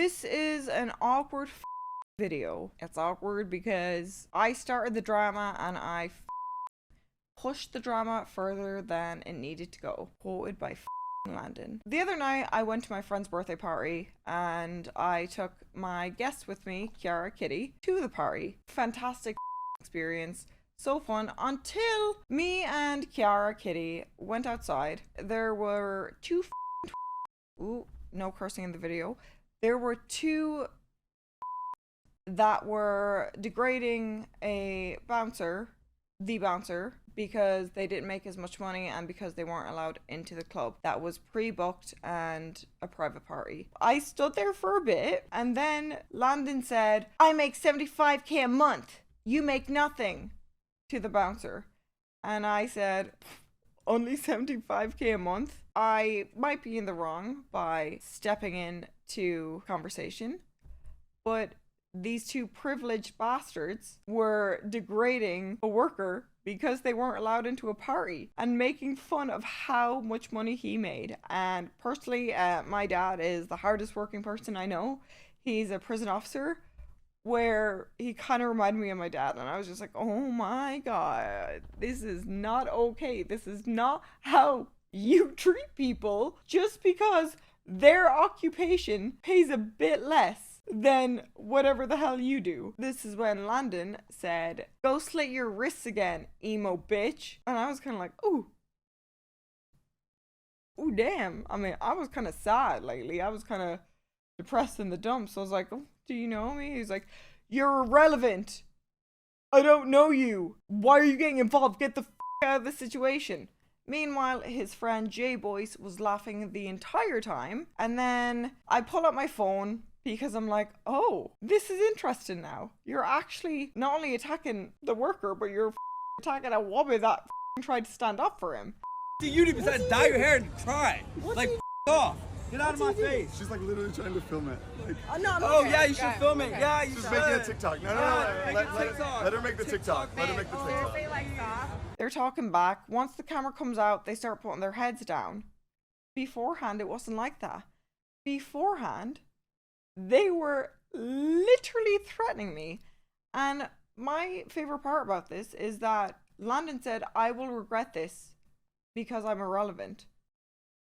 This is an awkward video. It's awkward because I started the drama and I pushed the drama further than it needed to go. Quoted by Landon. The other night I went to my friend's birthday party and I took my guest with me, Kiara Kitty, to the party. Fantastic experience. So fun until me and Kiara Kitty went outside. There were two ooh, no cursing in the video. There were two that were degrading the bouncer, because they didn't make as much money and because they weren't allowed into the club that was pre-booked and a private party. I stood there for a bit and then Landon said, "I make 75k a month. You make nothing," to the bouncer. And I said, "Only 75k a month? I might be in the wrong by stepping in to conversation, but these two privileged bastards were degrading a worker because they weren't allowed into a party and making fun of how much money he made." And personally, my dad is the hardest working person I know. He's a prison officer, where he kind of reminded me of my dad, and I was just like, oh my god, this is not okay. This is not how you treat people just because their occupation pays a bit less than whatever the hell you do. This is when Landon said, "Go slit your wrists again, emo bitch." And I was kind of like, ooh, damn. I mean, I was kind of sad lately. I was kind of depressed in the dumps. So I was like, "Oh, do you know me?" He's like, "You're irrelevant. I don't know you. Why are you getting involved? Get the out of the situation." Meanwhile, his friend Jay Boyce was laughing the entire time. And then I pull out my phone because I'm like, oh, this is interesting now. You're actually not only attacking the worker, but you're attacking a woman that tried to stand up for him. You need to dye your hair and cry. Like, off. Get out of my face. She's like literally trying to film it. Like, oh, yeah, you should film it. Yeah, you should. She's making a TikTok. No. Let her make the TikTok. Let her make the TikTok. They're talking back. Once the camera comes out, they start putting their heads down. Beforehand, it wasn't like that. Beforehand, they were literally threatening me. And my favorite part about this is that Landon said, "I will regret this because I'm irrelevant."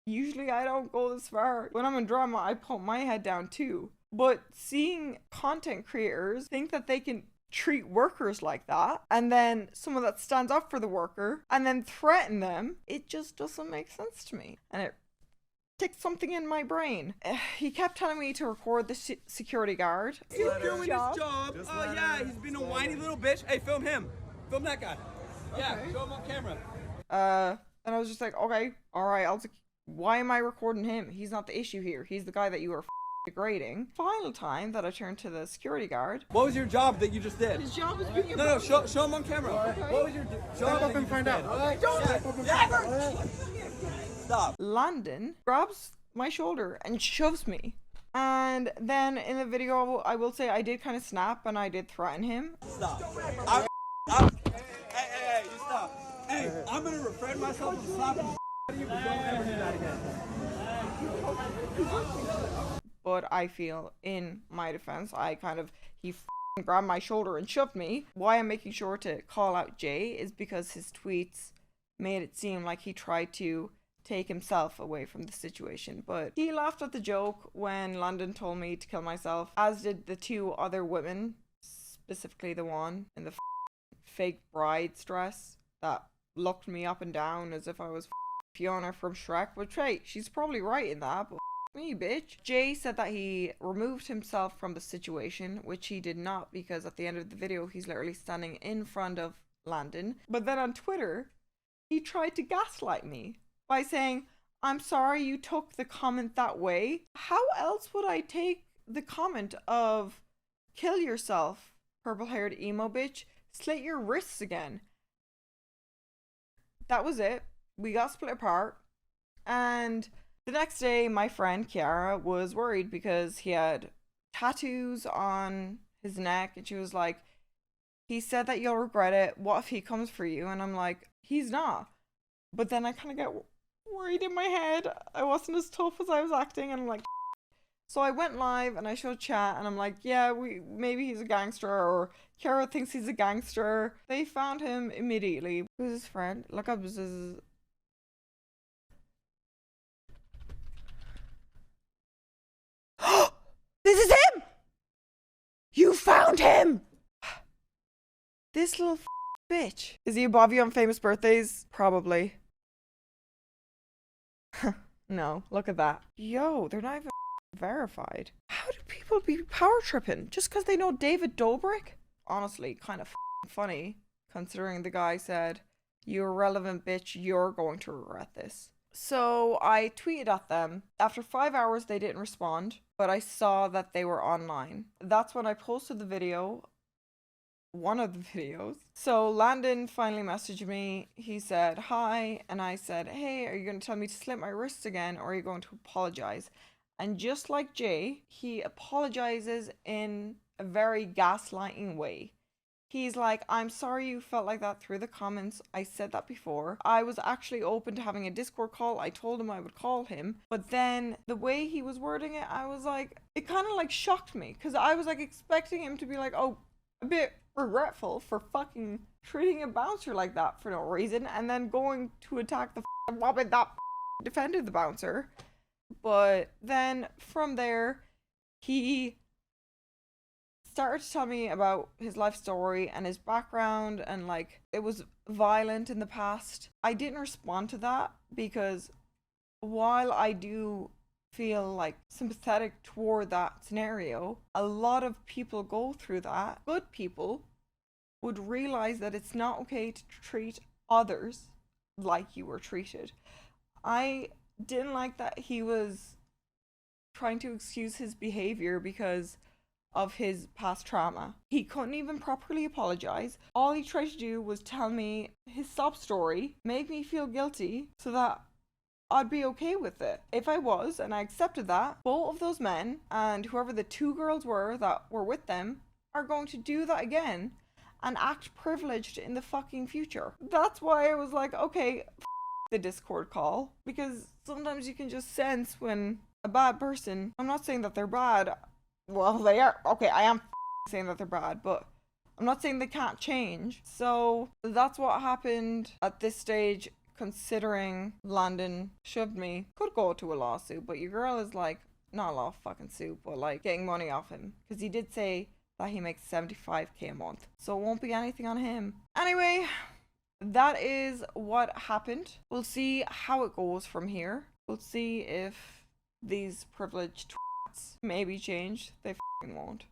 Usually I don't go this far. When I'm in drama, I put my head down too. But seeing content creators think that they can treat workers like that, and then someone that stands up for the worker, and then threaten them, it just doesn't make sense to me. And it ticked something in my brain. He kept telling me to record the security guard. He's doing his job. Oh yeah, he's been a whiny little bitch. Hey, film him. Film that guy. Yeah, show him on camera. And I was just like, okay, alright, why am I recording him? He's not the issue here. He's the guy that you are degrading. Final time that I turned to the security guard. What was your job that you just did? His job was being No, show him on camera. Okay. What was your job? Step up and find out. Stop. Landon grabs my shoulder and shoves me. And then in the video, I will say I did kind of snap and I did threaten him. Stop. Hey, you stop. Hey, I'm gonna refrain myself from slapping you, but don't ever do that again. But I feel, in my defense, he grabbed my shoulder and shoved me. Why I'm making sure to call out Jay is because his tweets made it seem like he tried to take himself away from the situation. But he laughed at the joke when Landon told me to kill myself, as did the two other women, specifically the one in the fake bride's dress that looked me up and down as if I was Fiona from Shrek. Which, hey, she's probably right in that, but me, bitch. Jay said that he removed himself from the situation, which he did not, because at the end of the video he's literally standing in front of Landon. But then on Twitter he tried to gaslight me by saying, "I'm sorry you took the comment that way." How else would I take the comment of "kill yourself, purple haired emo bitch, slit your wrists again"? That was it. We got split apart. And the next day, my friend Kiara was worried because he had tattoos on his neck, and she was like, "He said that you'll regret it. What if he comes for you?" And I'm like, he's not. But then I kind of get worried in my head. I wasn't as tough as I was acting, and I'm like, So I went live and I showed chat and I'm like, yeah, maybe he's a gangster, or Kiara thinks he's a gangster. They found him immediately. Who's his friend? Look up his... This is him! You found him! This little bitch. Is he above you on famous birthdays? Probably. No, look at that. Yo, they're not even verified. How do people be power tripping just because they know David Dobrik? Honestly, kind of funny, considering the guy said, "You irrelevant bitch, you're going to regret this." So I tweeted at them. After 5 hours, they didn't respond, but I saw that they were online. That's when I posted the video. One of the videos. So Landon finally messaged me. He said hi, and I said, hey, are you going to tell me to slit my wrists again, or are you going to apologize? And just like Jay, he apologizes in a very gaslighting way. He's like, I'm sorry you felt like that through the comments. I said that before. I was actually open to having a Discord call. I told him I would call him. But then the way he was wording it, I was like, it kind of like shocked me, because I was like expecting him to be like, oh, a bit regretful for fucking treating a bouncer like that for no reason, and then going to attack the woman that defended the bouncer. But then from there, he started to tell me about his life story and his background, and like it was violent in the past. I didn't respond to that because while I do feel like sympathetic toward that scenario, a lot of people go through that. Good people would realize that it's not okay to treat others like you were treated. I didn't like that he was trying to excuse his behavior because of his past trauma. He couldn't even properly apologize. All he tried to do was tell me his sob story, make me feel guilty so that I'd be okay with it. If I was, and I accepted that, both of those men and whoever the two girls were that were with them are going to do that again and act privileged in the fucking future. That's why I was like, okay, the Discord call, because sometimes you can just sense when a bad person, I'm not saying that they're bad, well, they are, okay, I am saying that they're bad, but I'm not saying they can't change. So that's what happened at this stage. Considering Landon shoved me, could go to a lawsuit, but your girl is like, not a law fucking suit, but like getting money off him, because he did say that he makes 75k a month, so it won't be anything on him. Anyway, that is what happened. We'll see how it goes from here. We'll see if these privileged twats maybe change. They fucking won't.